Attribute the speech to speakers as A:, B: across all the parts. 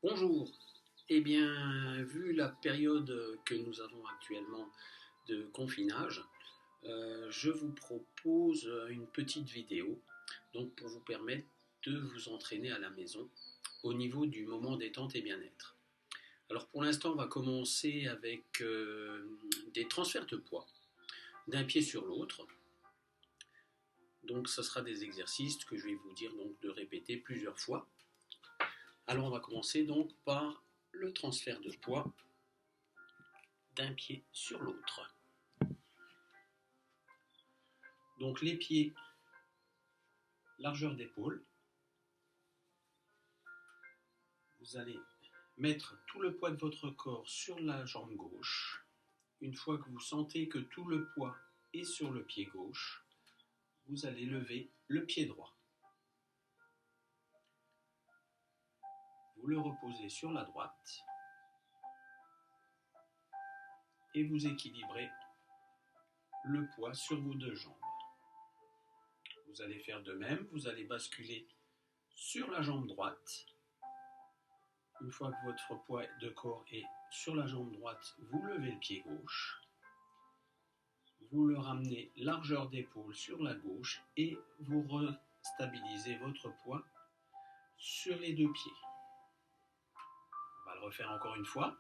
A: Bonjour. Eh bien, vu la période que nous avons actuellement de confinage, je vous propose une petite vidéo donc pour vous permettre de vous entraîner à la maison au niveau du moment détente et bien-être. Alors pour l'instant, on va commencer avec des transferts de poids d'un pied sur l'autre. Donc, ce sera des exercices que je vais vous dire donc de répéter plusieurs fois. Alors, on va commencer donc par le transfert de poids d'un pied sur l'autre. Donc les pieds, largeur d'épaule. Vous allez mettre tout le poids de votre corps sur la jambe gauche. Une fois que vous sentez que tout le poids est sur le pied gauche, vous allez lever le pied droit. Vous le reposez sur la droite et vous équilibrez le poids sur vos deux jambes. Vous allez faire de même, vous allez basculer sur la jambe droite. Une fois que votre poids de corps est sur la jambe droite, vous levez le pied gauche. Vous le ramenez largeur d'épaule sur la gauche et vous restabilisez votre poids sur les deux pieds. On va le refaire encore une fois.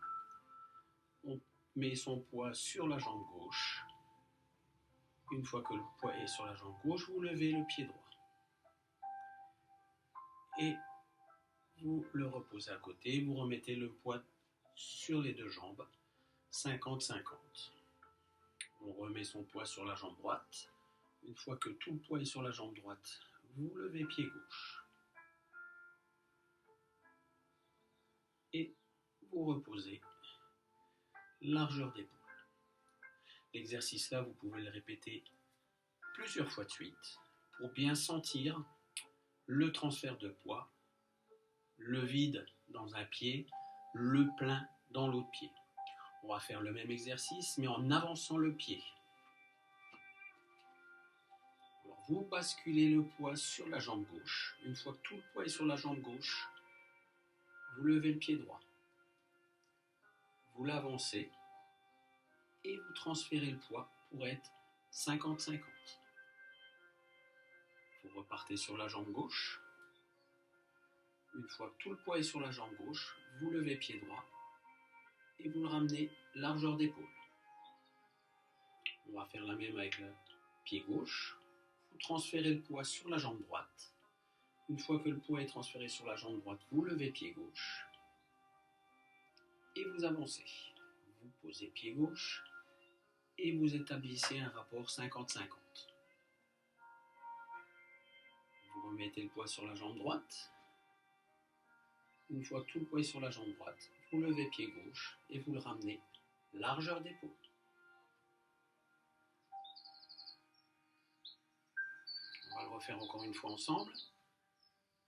A: On met son poids sur la jambe gauche. Une fois que le poids est sur la jambe gauche, vous levez le pied droit. Et vous le reposez à côté, vous remettez le poids sur les deux jambes, 50-50. On remet son poids sur la jambe droite. Une fois que tout le poids est sur la jambe droite, vous levez pied gauche. Et vous reposez, largeur d'épaule. L'exercice là, vous pouvez le répéter plusieurs fois de suite pour bien sentir le transfert de poids, le vide dans un pied, le plein dans l'autre pied. On va faire le même exercice mais en avançant le pied. Alors vous basculez le poids sur la jambe gauche. Une fois que tout le poids est sur la jambe gauche, vous levez le pied droit. Vous l'avancez et vous transférez le poids pour être 50-50. Vous repartez sur la jambe gauche. Une fois que tout le poids est sur la jambe gauche, vous levez pied droit et vous le ramenez largeur d'épaule. On va faire la même avec le pied gauche. Vous transférez le poids sur la jambe droite. Une fois que le poids est transféré sur la jambe droite, vous levez pied gauche et vous avancez. Vous posez pied gauche et vous établissez un rapport 50-50. Vous remettez le poids sur la jambe droite. Une fois que tout le poids est sur la jambe droite, vous levez pied gauche et vous le ramenez largeur d'épaule. On va le refaire encore une fois ensemble.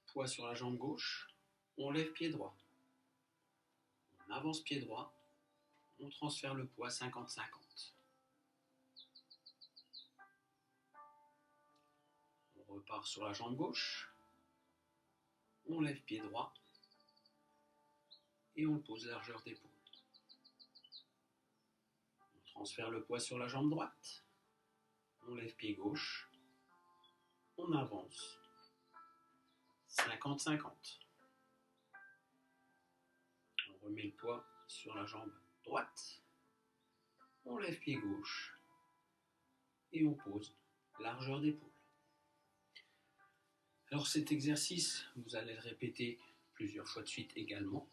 A: Poids sur la jambe gauche, on lève pied droit. On avance pied droit, on transfère le poids 50-50. On repart sur la jambe gauche, on lève pied droit et on le pose largeur d'épaule. On transfère le poids sur la jambe droite, on lève pied gauche, on avance 50-50. On remet le poids sur la jambe droite, on lève pied gauche et on pose largeur d'épaule. Alors cet exercice, vous allez le répéter plusieurs fois de suite également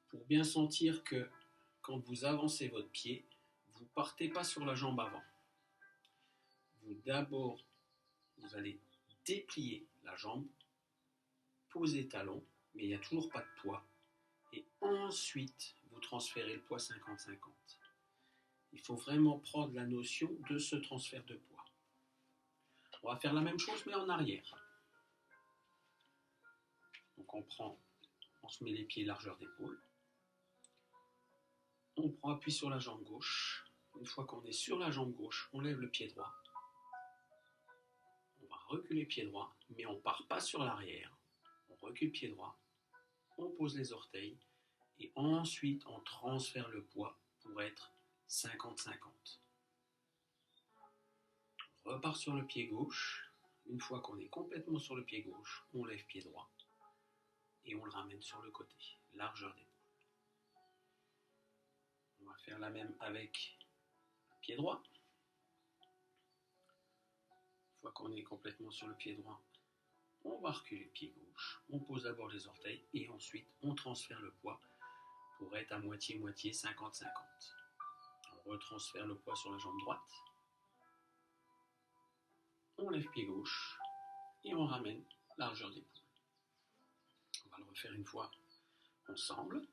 A: pour bien sentir que quand vous avancez votre pied, vous ne partez pas sur la jambe avant. Vous allez déplier la jambe, poser talon, mais il n'y a toujours pas de poids. Et ensuite, vous transférez le poids 50-50. Il faut vraiment prendre la notion de ce transfert de poids. On va faire la même chose, mais en arrière. Donc on se met les pieds largeur d'épaule. On prend appui sur la jambe gauche. Une fois qu'on est sur la jambe gauche, on lève le pied droit. On va reculer pied droit, mais on ne part pas sur l'arrière. On recule pied droit on pose les orteils et ensuite on transfère le poids pour être 50-50. On repart sur le pied gauche. Une fois qu'on est complètement sur le pied gauche, on lève pied droit et on le ramène sur le côté, largeur d'épaule. On va faire la même avec le pied droit. Une fois qu'on est complètement sur le pied droit, on va reculer le pied gauche, on pose d'abord les orteils et ensuite on transfère le poids pour être à moitié-moitié, 50-50. On retransfère le poids sur la jambe droite. On lève pied gauche et on ramène largeur d'épaule. On va le refaire une fois ensemble.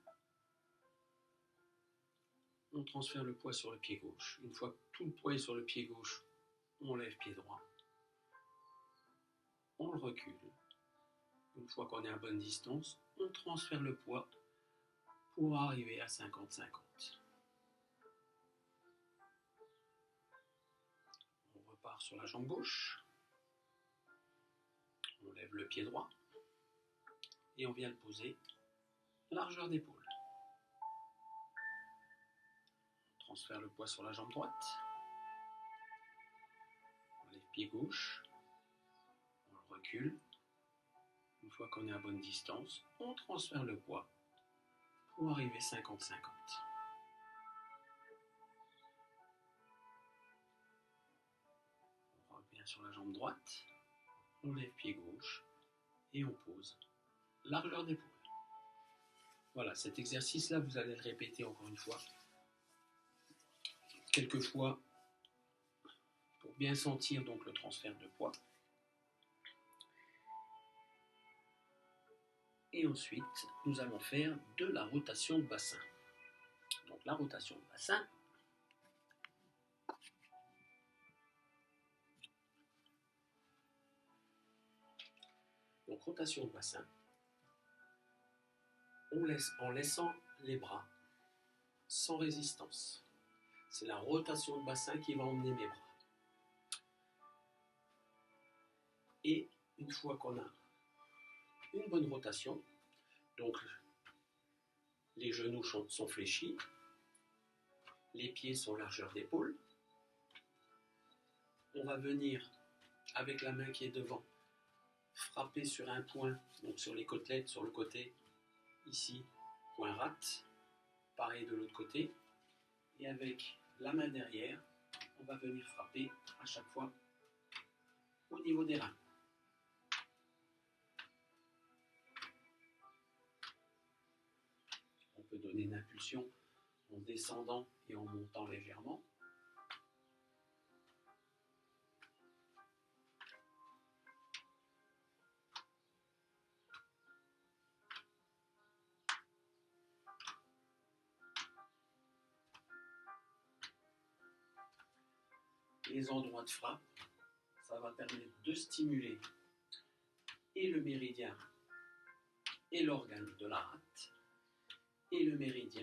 A: On transfère le poids sur le pied gauche. Une fois que tout le poids est sur le pied gauche, on lève pied droit. On le recule. Une fois qu'on est à bonne distance, on transfère le poids pour arriver à 50-50. On repart sur la jambe gauche. On lève le pied droit et on vient le poser largeur d'épaule. On transfère le poids sur la jambe droite. On lève pied gauche. On le recule. Une fois qu'on est à bonne distance, on transfère le poids pour arriver 50-50. On revient sur la jambe droite. On lève pied gauche et on pose largeur d'épaule. Voilà, cet exercice-là, vous allez le répéter encore une fois, quelques fois, pour bien sentir donc le transfert de poids. Et ensuite, nous allons faire de la rotation de bassin. Donc la rotation de bassin. Donc rotation de bassin. En laissant les bras sans résistance. C'est la rotation de bassin qui va emmener mes bras. Et une fois qu'on a une bonne rotation, donc les genoux sont fléchis, les pieds sont largeur d'épaule, on va venir avec la main qui est devant frapper sur un point, donc sur les côtelettes, sur le côté, ici, point rate, pareil de l'autre côté, et avec la main derrière, on va venir frapper à chaque fois au niveau des reins. On peut donner une impulsion en descendant et en montant légèrement. Les endroits de frappe, ça va permettre de stimuler et le méridien et l'organe de la rate, et le méridien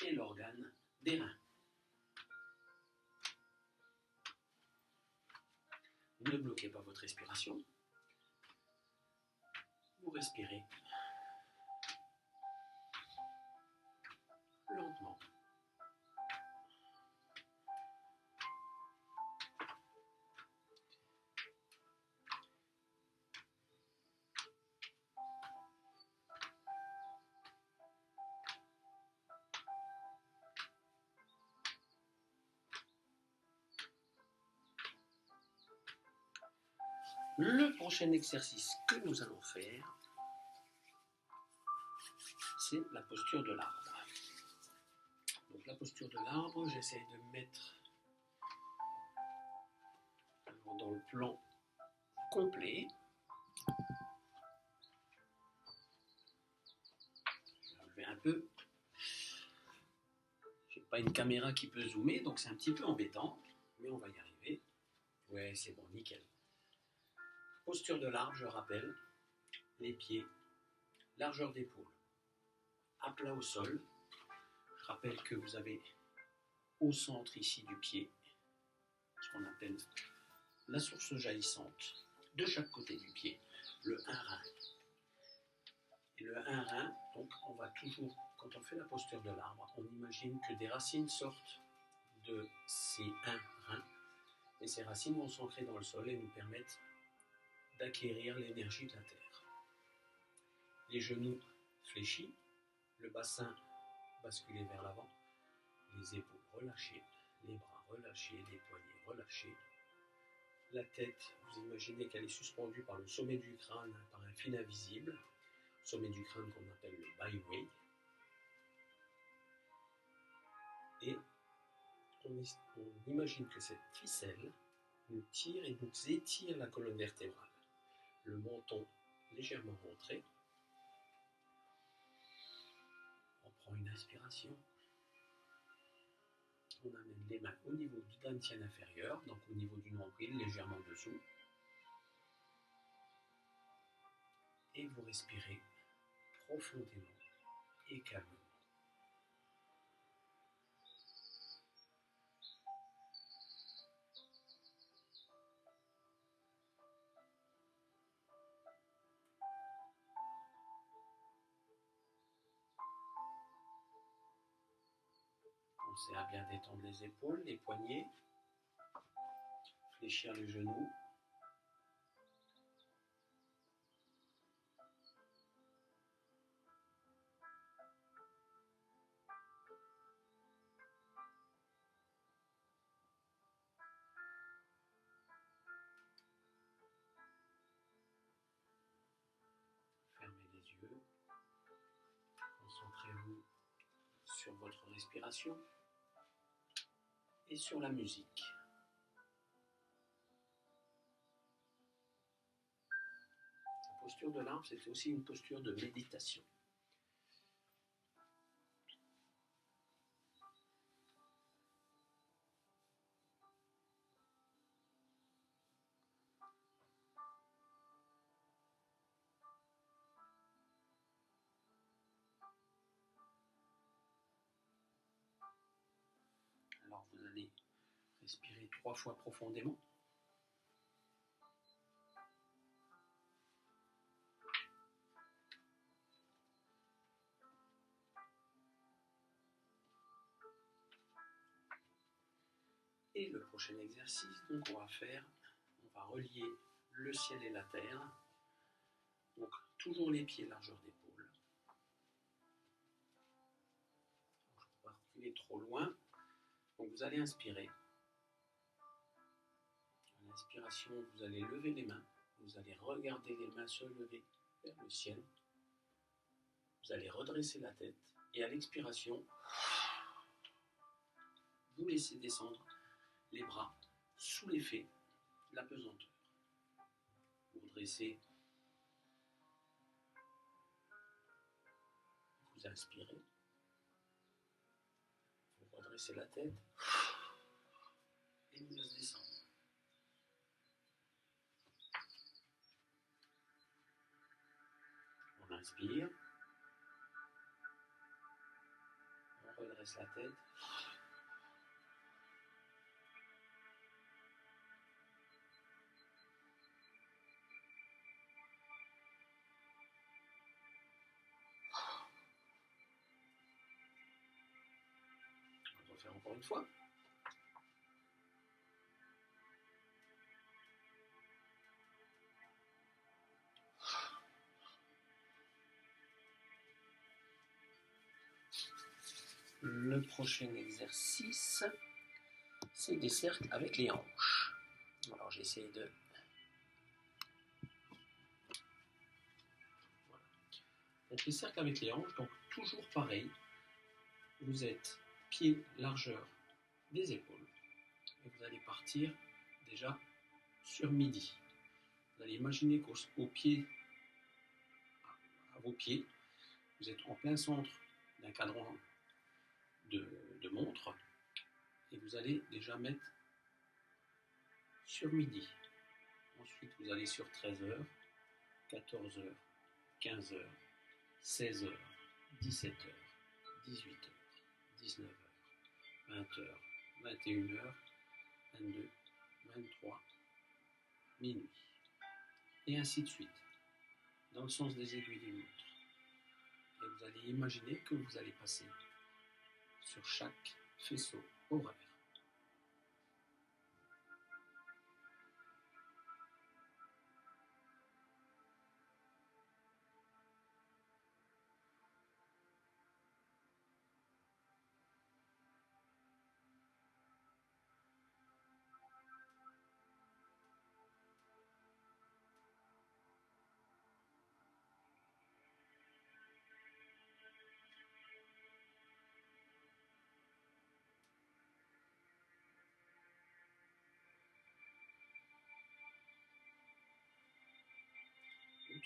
A: et l'organe des reins. Ne bloquez pas votre respiration. Vous respirez lentement. Le prochain exercice que nous allons faire, c'est la posture de l'arbre. Donc la posture de l'arbre, j'essaie de me mettre dans le plan complet. Je vais enlever un peu. J'ai pas une caméra qui peut zoomer, donc c'est un petit peu embêtant, mais on va y arriver. Ouais, c'est bon, nickel. Posture de l'arbre, je rappelle, les pieds, largeur d'épaule, à plat au sol. Je rappelle que vous avez au centre ici du pied, ce qu'on appelle la source jaillissante, de chaque côté du pied, le 1 rein et le 1 rein, donc on va toujours, quand on fait la posture de l'arbre, on imagine que des racines sortent de ces 1 reins, et ces racines vont s'ancrer dans le sol et nous permettre d'acquérir l'énergie de la terre. Les genoux fléchis, le bassin basculé vers l'avant, les épaules relâchées, les bras relâchés, les poignets relâchés. La tête, vous imaginez qu'elle est suspendue par le sommet du crâne, par un fil invisible, sommet du crâne qu'on appelle le byway. Et on imagine que cette ficelle nous tire et nous étire la colonne vertébrale. Le menton légèrement rentré. On prend une inspiration. On amène les mains au niveau du dantian inférieur, donc au niveau du nombril, légèrement dessous. Et vous respirez profondément et calmement. Pensez à bien détendre les épaules, les poignets, fléchir les genoux. Fermez les yeux. Concentrez-vous sur votre respiration et sur la musique. La posture de l'arbre, c'est aussi une posture de méditation. Alors vous allez respirer 3 fois profondément. Et le prochain exercice, donc on va relier le ciel et la terre. Donc toujours les pieds largeur d'épaule. Je ne peux pas reculer trop loin. Donc vous allez inspirer. À l'inspiration, vous allez lever les mains. Vous allez regarder les mains se lever vers le ciel. Vous allez redresser la tête. Et à l'expiration, vous laissez descendre les bras sous l'effet de la pesanteur. Vous redressez. Vous inspirez. Vous redressez la tête. Et vous laissez descendre. On inspire. On redresse la tête. On va refaire encore une fois. Le prochain exercice, c'est des cercles avec les hanches. Alors j'essaie de... Voilà. Donc les cercles avec les hanches, donc toujours pareil. Vous êtes pied largeur des épaules. Et vous allez partir déjà sur midi. Vous allez imaginer qu'au pied, à vos pieds, vous êtes en plein centre d'un cadran de montre. Et vous allez déjà mettre sur midi. Ensuite, vous allez sur 13h, 14h, 15h, 16h, 17h, 18h, 19h, 20h, 21h, 22, 23, minuit. Et ainsi de suite, dans le sens des aiguilles d'une montre. allez imaginer que vous allez passer sur chaque faisceau horaire.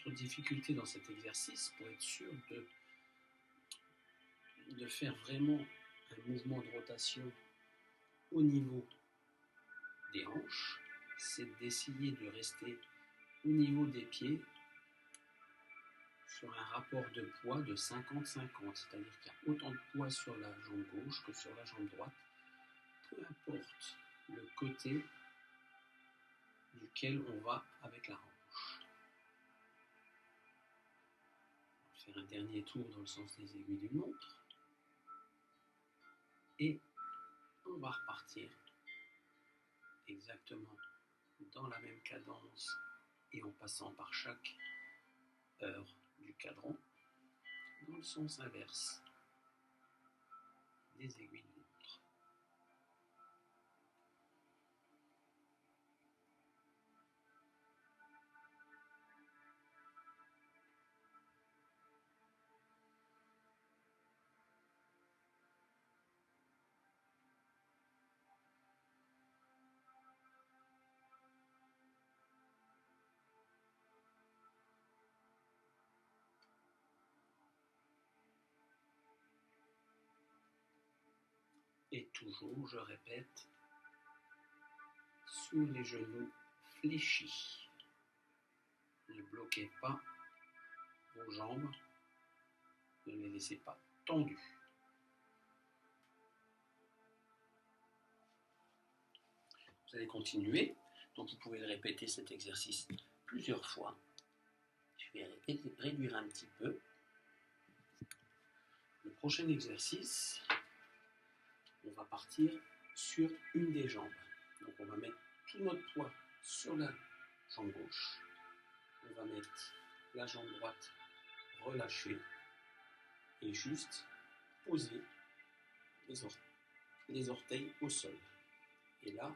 A: Autre difficulté dans cet exercice, pour être sûr de faire vraiment un mouvement de rotation au niveau des hanches, c'est d'essayer de rester au niveau des pieds sur un rapport de poids de 50-50, c'est-à-dire qu'il y a autant de poids sur la jambe gauche que sur la jambe droite, peu importe le côté duquel on va avec la hanche. On va faire un dernier tour dans le sens des aiguilles d'une montre et on va repartir exactement dans la même cadence et en passant par chaque heure du cadran dans le sens inverse des aiguilles d'une montre. Et toujours, je répète, sous les genoux fléchis. Ne bloquez pas vos jambes, ne les laissez pas tendues. Vous allez continuer, donc vous pouvez répéter cet exercice plusieurs fois. Je vais réduire un petit peu. Le prochain exercice, on va partir sur une des jambes. Donc on va mettre tout notre poids sur la jambe gauche. On va mettre la jambe droite relâchée et juste poser les orteils au sol. Et là,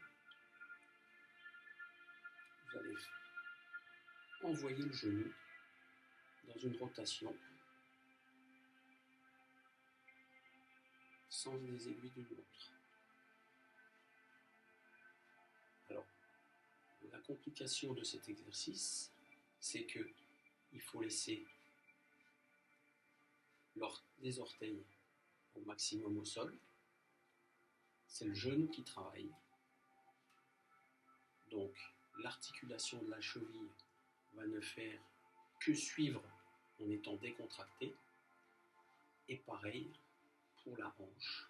A: vous allez envoyer le genou dans une rotation sens des aiguilles d'une montre. Alors, la complication de cet exercice, c'est que il faut laisser les orteils au maximum au sol. C'est le genou qui travaille. Donc, l'articulation de la cheville va ne faire que suivre en étant décontractée. Et pareil pour la hanche,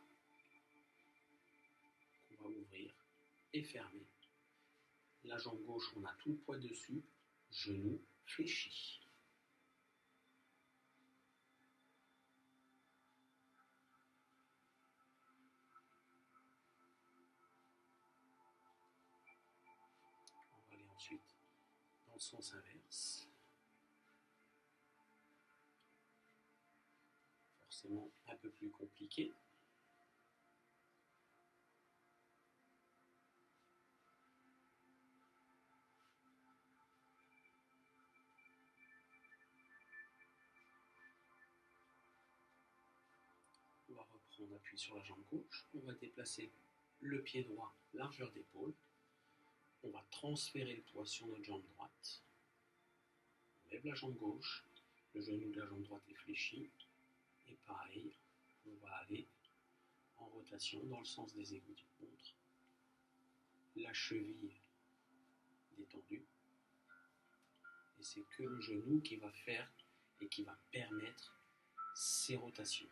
A: qu'on va ouvrir et fermer. La jambe gauche, on a tout le poids dessus, genou fléchi. On va aller ensuite dans le sens inverse. Forcément un peu plus compliqué. On va reprendre appui sur la jambe gauche. On va déplacer le pied droit, largeur d'épaule. On va transférer le poids sur notre jambe droite. On lève la jambe gauche. Le genou de la jambe droite est fléchi. Et pareil, on va aller en rotation dans le sens des aiguilles d'une montre. La cheville détendue. Et c'est que le genou qui va faire et qui va permettre ces rotations.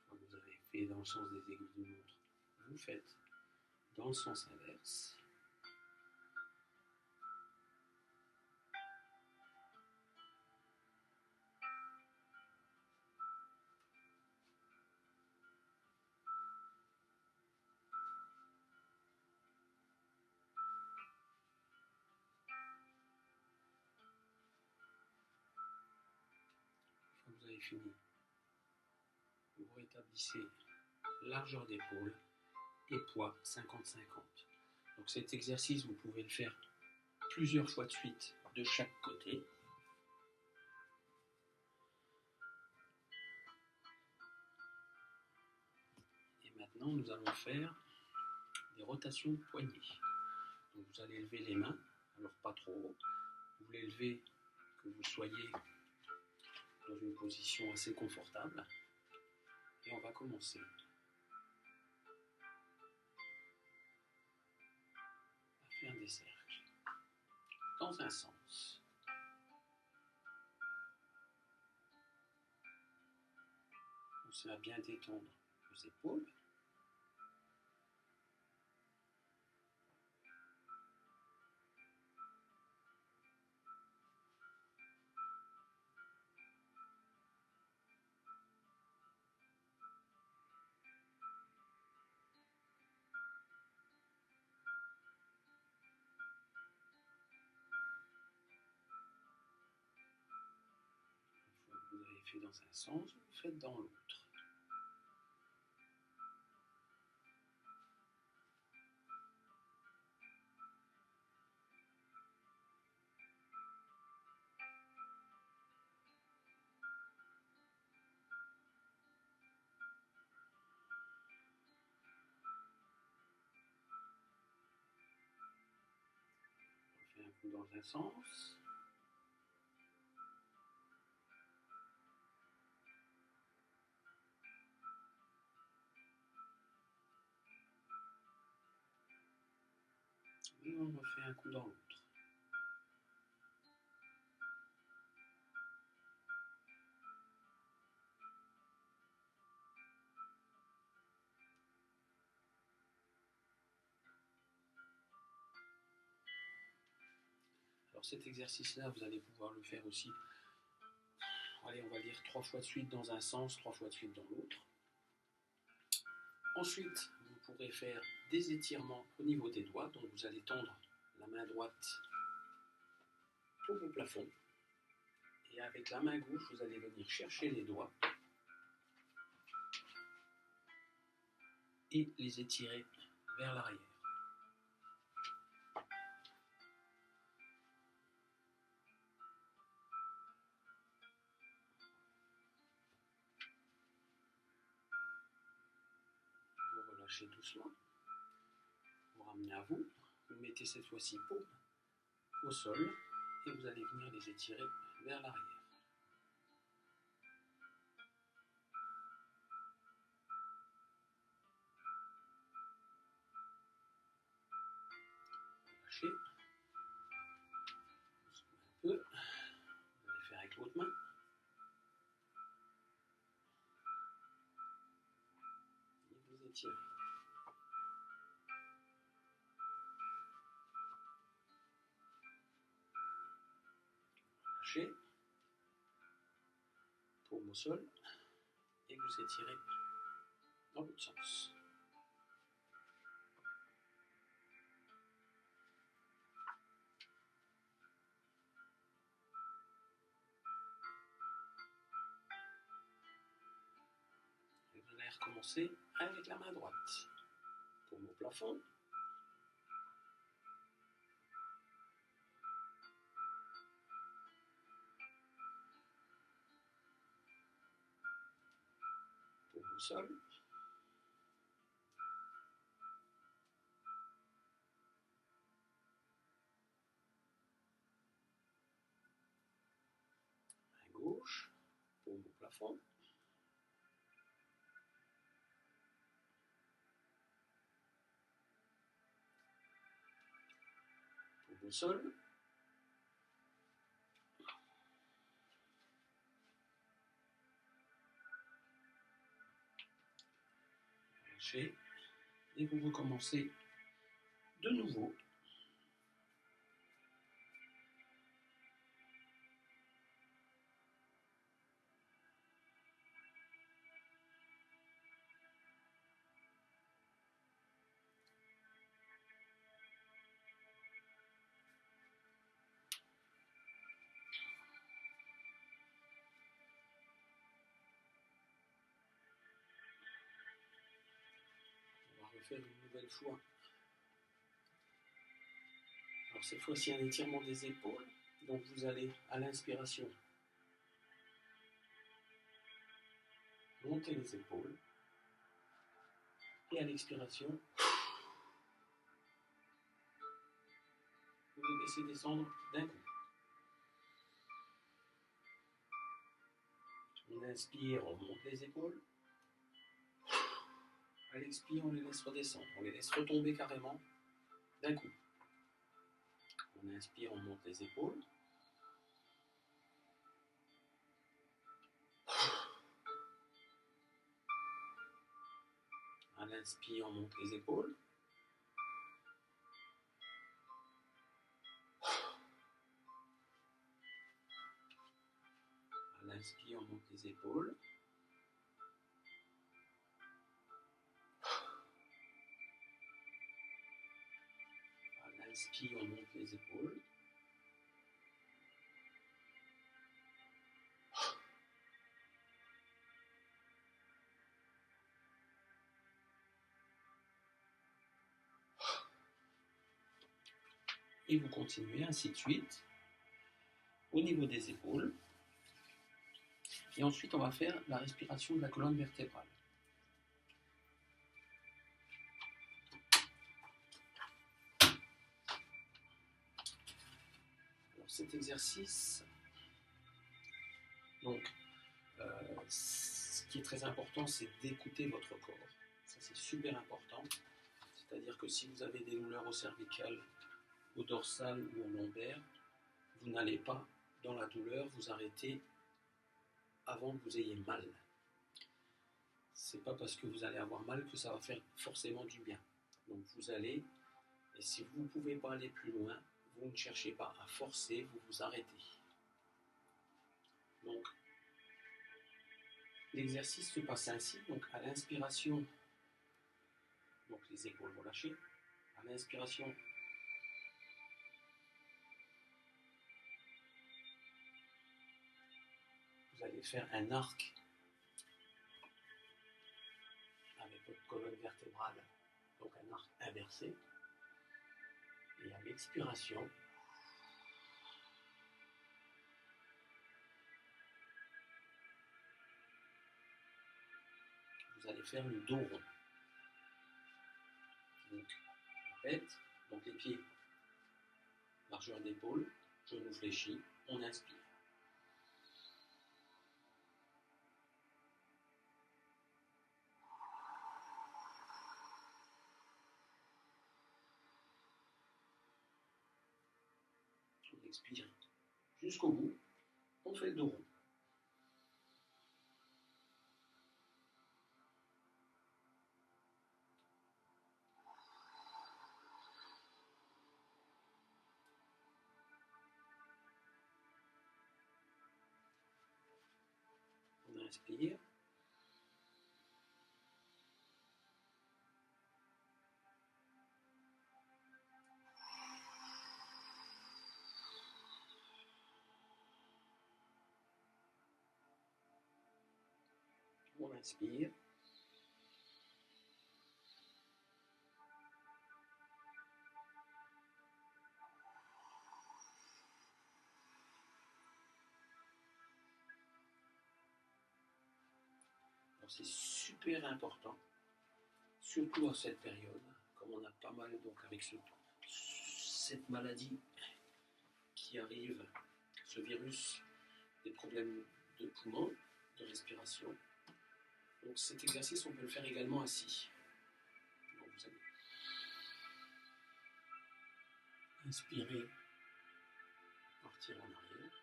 A: Quand vous avez fait dans le sens des aiguilles d'une montre, vous faites dans le sens inverse. Une fois que vous avez fini, vous rétablissez largeur d'épaule et poids 50-50. Donc cet exercice, vous pouvez le faire plusieurs fois de suite de chaque côté. Et maintenant, nous allons faire des rotations de poignets. Donc vous allez lever les mains, alors pas trop haut. Vous les levez, que vous soyez dans une position assez confortable. Et on va commencer à faire des cercles dans un sens. Pensez à bien détendre vos épaules. Une fois que vous avez fait dans un sens, vous faites dans l'autre. On fait un coup dans un sens. Et on refait un coup dans l'autre. Alors cet exercice-là, vous allez pouvoir le faire aussi, allez, on va dire 3 fois de suite dans un sens, 3 fois de suite dans l'autre. Ensuite, vous pourrez faire des étirements au niveau des doigts. Donc vous allez tendre la main droite au plafond. Et avec la main gauche, vous allez venir chercher les doigts et les étirer vers l'arrière. Vous relâchez doucement. Vous ramenez à vous. Vous mettez cette fois-ci paume au sol et vous allez venir les étirer vers l'arrière. Relâchez. Un peu. Vous allez faire avec l'autre main. Et vous étirez. Relâchez. Paume au sol. Et vous étirez dans l'autre sens. Et vous allez recommencer avec la main droite. Paume au plafond. Paume au sol. Main gauche. Paume au plafond. Paume au sol. relâchez et vous recommencez de nouveau. On va refaire une nouvelle fois. Alors cette fois-ci un étirement des épaules. Donc vous allez à l'inspiration monter les épaules et à l'expiration vous les laissez descendre d'un coup. On inspire, on monte les épaules. À l'expire, on les laisse redescendre. On les laisse retomber carrément d'un coup. On inspire, on monte les épaules. À l'inspire, on monte les épaules. À l'inspire, on monte les épaules. À l'inspire, on monte les épaules. Et vous continuez ainsi de suite au niveau des épaules. Et ensuite, on va faire la respiration de la colonne vertébrale. Alors, cet exercice, donc, ce qui est très important, c'est d'écouter votre corps. Ça, c'est super important. C'est-à-dire que si vous avez des douleurs au cervical, au dorsal ou au lombaire, vous n'allez pas, dans la douleur, vous arrêter avant que vous ayez mal. C'est pas parce que vous allez avoir mal que ça va faire forcément du bien. Donc vous allez, et si vous ne pouvez pas aller plus loin, vous ne cherchez pas à forcer, vous vous arrêtez. Donc l'exercice se passe ainsi, donc à l'inspiration, donc les épaules relâchées, à l'inspiration, vous allez faire un arc avec votre colonne vertébrale, donc un arc inversé, et à l'expiration, vous allez faire le dos rond. Donc, je répète, donc les pieds, largeur d'épaule, genoux fléchis, on inspire. On expire jusqu'au bout, on fait le dos rond. On inspire. On inspire. C'est super important, surtout à cette période, comme on a pas mal donc avec cette maladie qui arrive, ce virus, des problèmes de poumons, de respiration. Donc cet exercice, on peut le faire également assis. Donc vous allez inspirer, partir en arrière.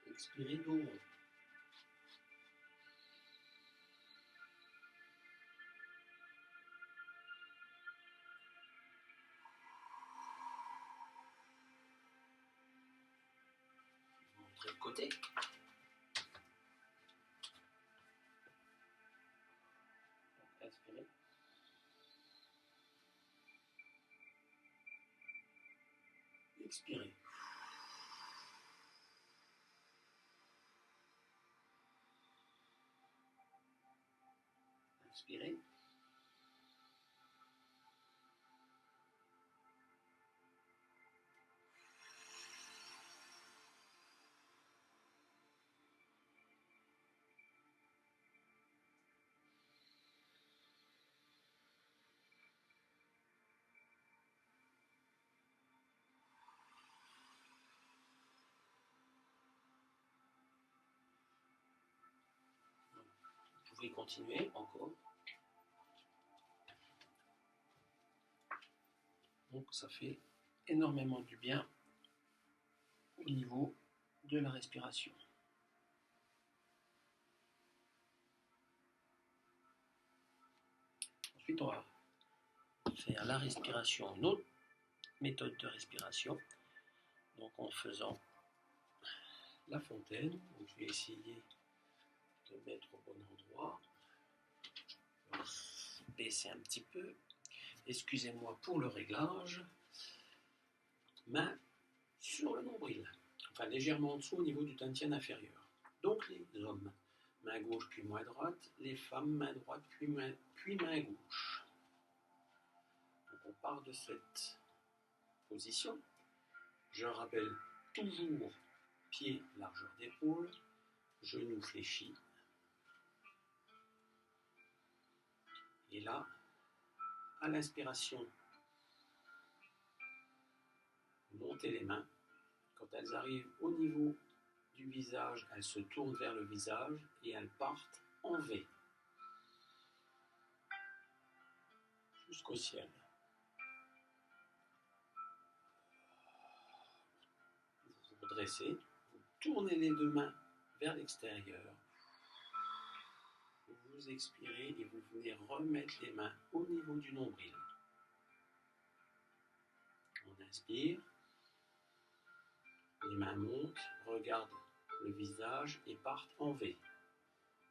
A: Expirer, dos rond. côté. Inspirez. Expirez. Inspirez. Vous pouvez continuer encore. Donc ça fait énormément du bien au niveau de la respiration. Ensuite, on va faire la respiration, une autre méthode de respiration. Donc en faisant la fontaine, donc je vais essayer de mettre au bon endroit. Baisser un petit peu. Excusez-moi pour le réglage. Main sur le nombril, enfin légèrement en dessous au niveau du dantian inférieur. Donc les hommes, main gauche puis main droite, les femmes, main droite puis main gauche. Donc on part de cette position. Je rappelle toujours pied, largeur d'épaule, genoux fléchis. Et là, à l'inspiration, montez les mains. Quand elles arrivent au niveau du visage, elles se tournent vers le visage et elles partent en V jusqu'au ciel. Vous vous redressez, vous tournez les deux mains vers l'extérieur. Vous expirez et vous venez remettre les mains au niveau du nombril. On inspire, les mains montent, regardent le visage et partent en V.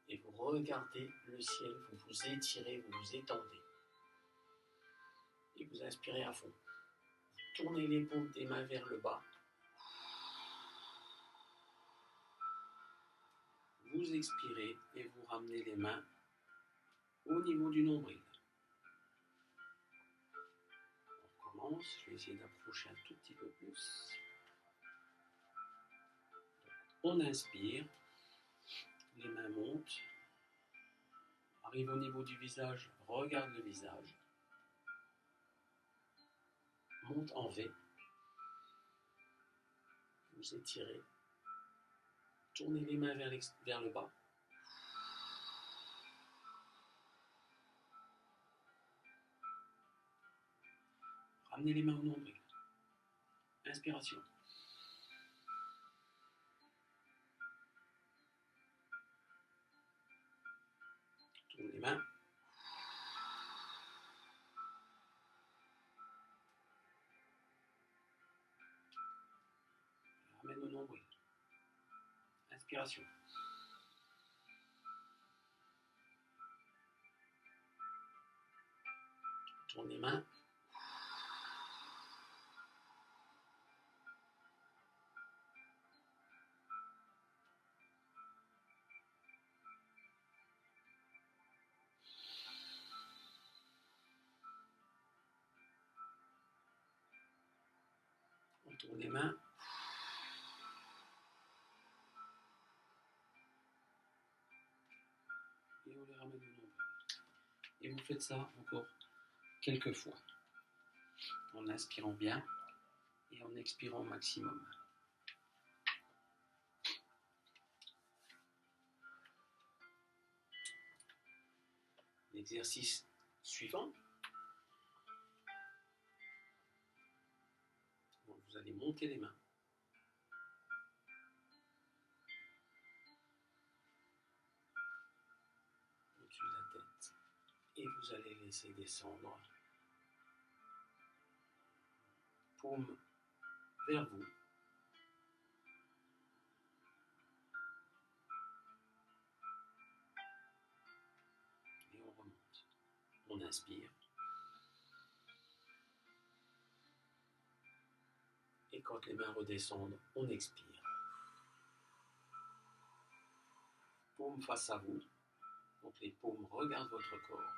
A: Et vous regardez le ciel, vous vous étirez, vous vous étendez. Et vous inspirez à fond. Vous tournez les paumes des mains vers le bas. Vous expirez et vous ramenez les mains au niveau du nombril. On commence, je vais essayer d'approcher un tout petit peu plus. On inspire, les mains montent, arrive au niveau du visage, regarde le visage, monte en V, vous étirez, tournez les mains vers le bas. Ramenez les mains au nombril. Inspiration. Tourne les mains. Ramène au nombril. Inspiration. Tourne les mains. On tourne les mains. Et on les ramène au nombril. Et vous faites ça encore quelques fois. En inspirant bien et en expirant au maximum. L'exercice suivant. Vous allez monter les mains. Au-dessus de la tête. Et vous allez laisser descendre. Paume vers vous. On inspire. Et quand les mains redescendent, on expire. Paume face à vous. Donc les paumes regardent votre corps.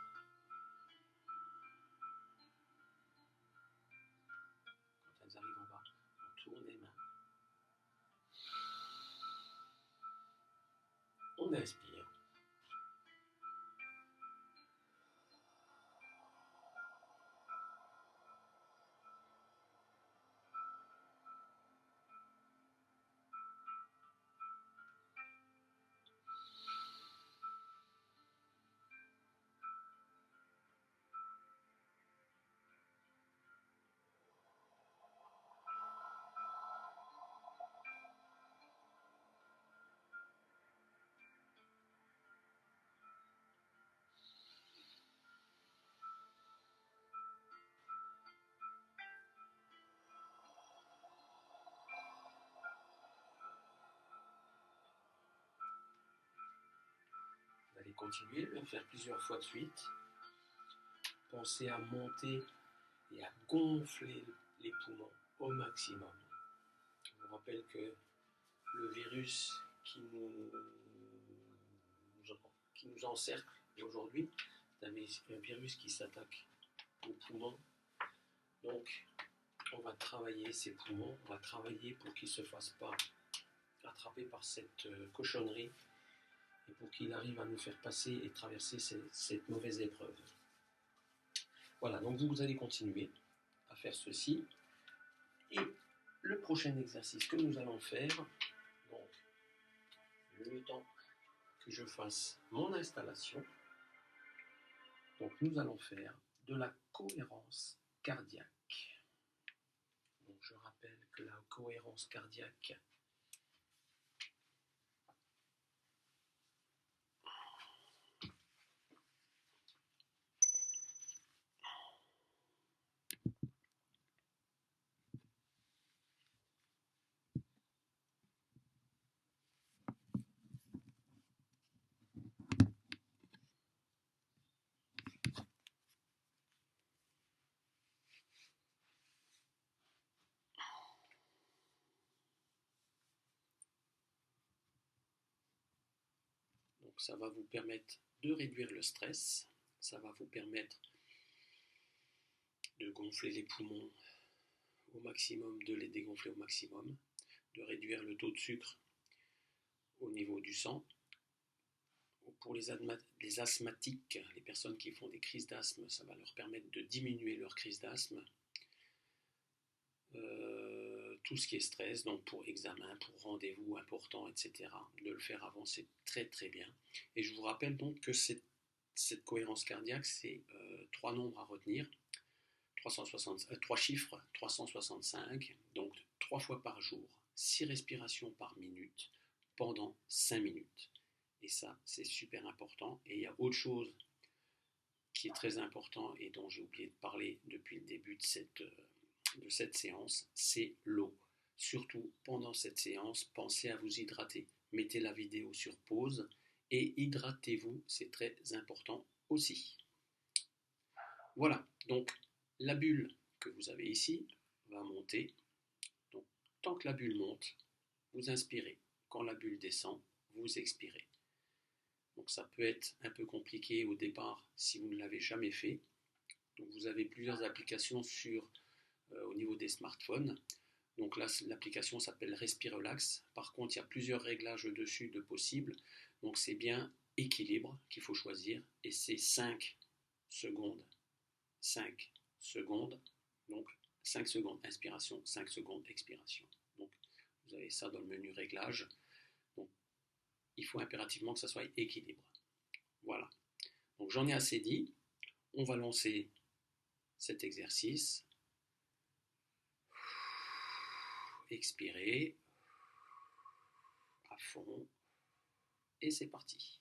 A: Quand elles arrivent en bas, on tourne les mains. On inspire. Vous allez continuer, le faire plusieurs fois de suite. Pensez à monter et à gonfler les poumons au maximum. Je vous rappelle que le virus qui nous encercle aujourd'hui, c'est un virus qui s'attaque aux poumons. Donc, on va travailler ces poumons, on va travailler pour qu'ils ne se fassent pas attraper par cette cochonnerie et pour qu'il arrive à nous faire passer et traverser cette mauvaise épreuve. Voilà, donc vous allez continuer à faire ceci. Et le prochain exercice que nous allons faire, donc le temps que je fasse mon installation, donc nous allons faire de la cohérence cardiaque. Donc je rappelle que la cohérence cardiaque, donc ça va vous permettre de réduire le stress, ça va vous permettre de gonfler les poumons au maximum, de les dégonfler au maximum, de réduire le taux de sucre au niveau du sang. Pour les asthmatiques, les personnes qui font des crises d'asthme, ça va leur permettre de diminuer leur crise d'asthme. Tout ce qui est stress, donc pour examen, pour rendez-vous importants, etc. De le faire avant, c'est très très bien. Et je vous rappelle donc que cette cohérence cardiaque, c'est 3 nombres à retenir. 3 chiffres, 365, donc 3 fois par jour, 6 respirations par minute, pendant 5 minutes. Et ça, c'est super important. Et il y a autre chose qui est très important et dont j'ai oublié de parler depuis le début de cette séance, c'est l'eau. Surtout pendant cette séance, pensez à vous hydrater. Mettez la vidéo sur pause et hydratez-vous, c'est très important aussi. Voilà, donc la bulle que vous avez ici va monter. Donc, tant que la bulle monte, vous inspirez. Quand la bulle descend, vous expirez. Donc ça peut être un peu compliqué au départ si vous ne l'avez jamais fait. Donc vous avez plusieurs applications au niveau des smartphones. Donc là, l'application s'appelle Respirelax. Par contre, il y a plusieurs réglages dessus de possibles. Donc c'est bien équilibre qu'il faut choisir. Et c'est 5 secondes. 5 secondes. Donc 5 secondes inspiration, 5 secondes expiration. Donc vous avez ça dans le menu réglage. Donc il faut impérativement que ça soit équilibre. Voilà. Donc j'en ai assez dit. On va lancer cet exercice. Expirez à fond et c'est parti.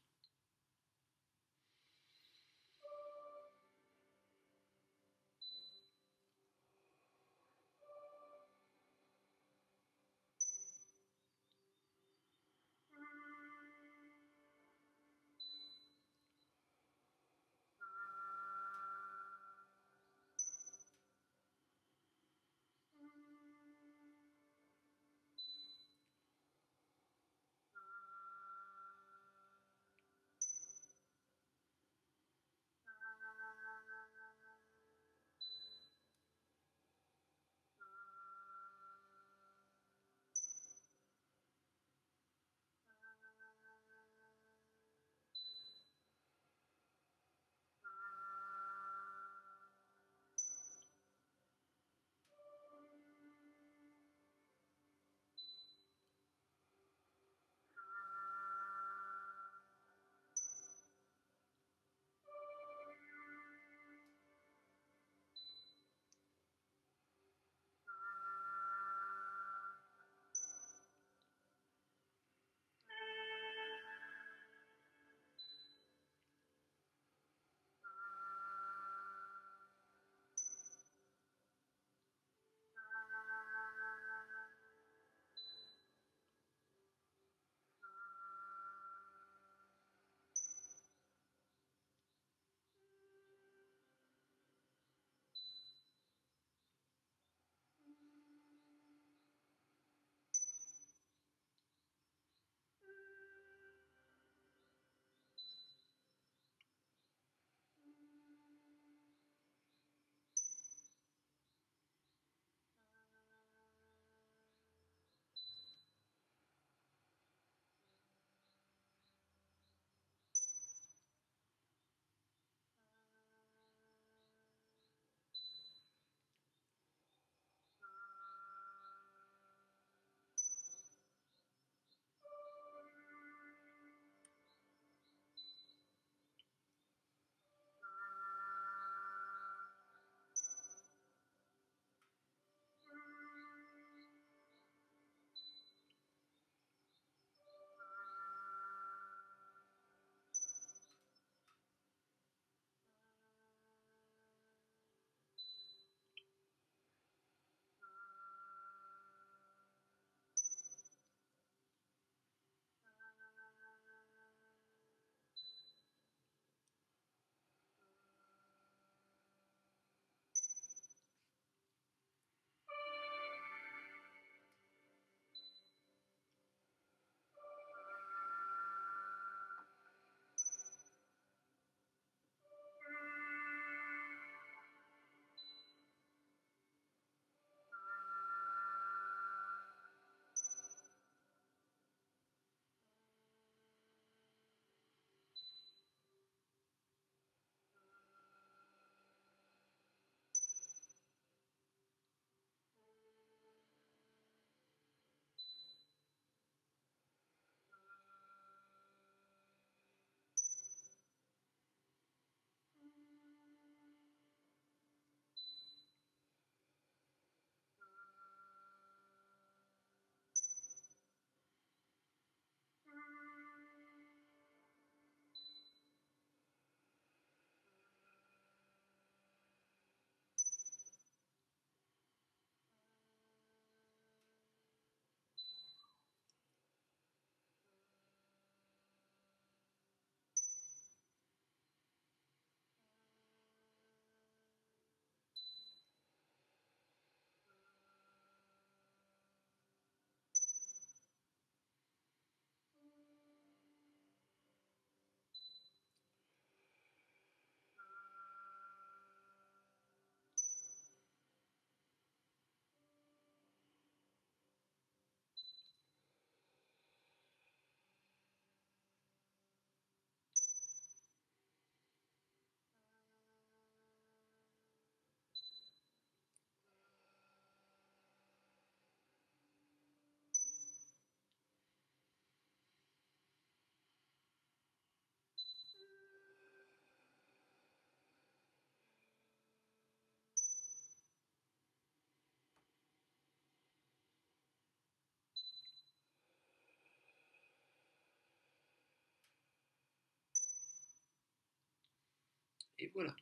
B: Et voilà.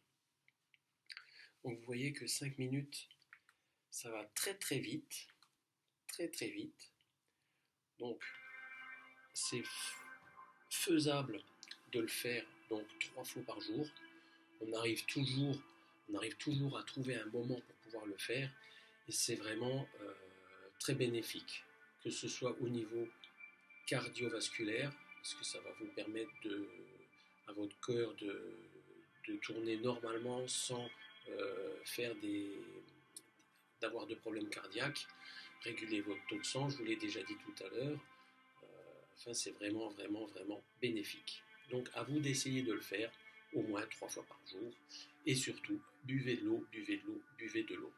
B: Donc vous voyez que 5 minutes, ça va très très vite. Très très vite. Donc c'est faisable de le faire donc 3 fois par jour. On arrive toujours à trouver un moment pour pouvoir le faire et c'est vraiment très bénéfique, que ce soit au niveau cardiovasculaire, parce que ça va vous permettre à votre cœur de tourner normalement sans faire d'avoir de problèmes cardiaques, réguler votre taux de sang, je vous l'ai déjà dit tout à l'heure. Enfin, c'est vraiment, vraiment, vraiment bénéfique. Donc, à vous d'essayer de le faire au moins 3 fois par jour. Et surtout, buvez de l'eau, buvez de l'eau, buvez de l'eau.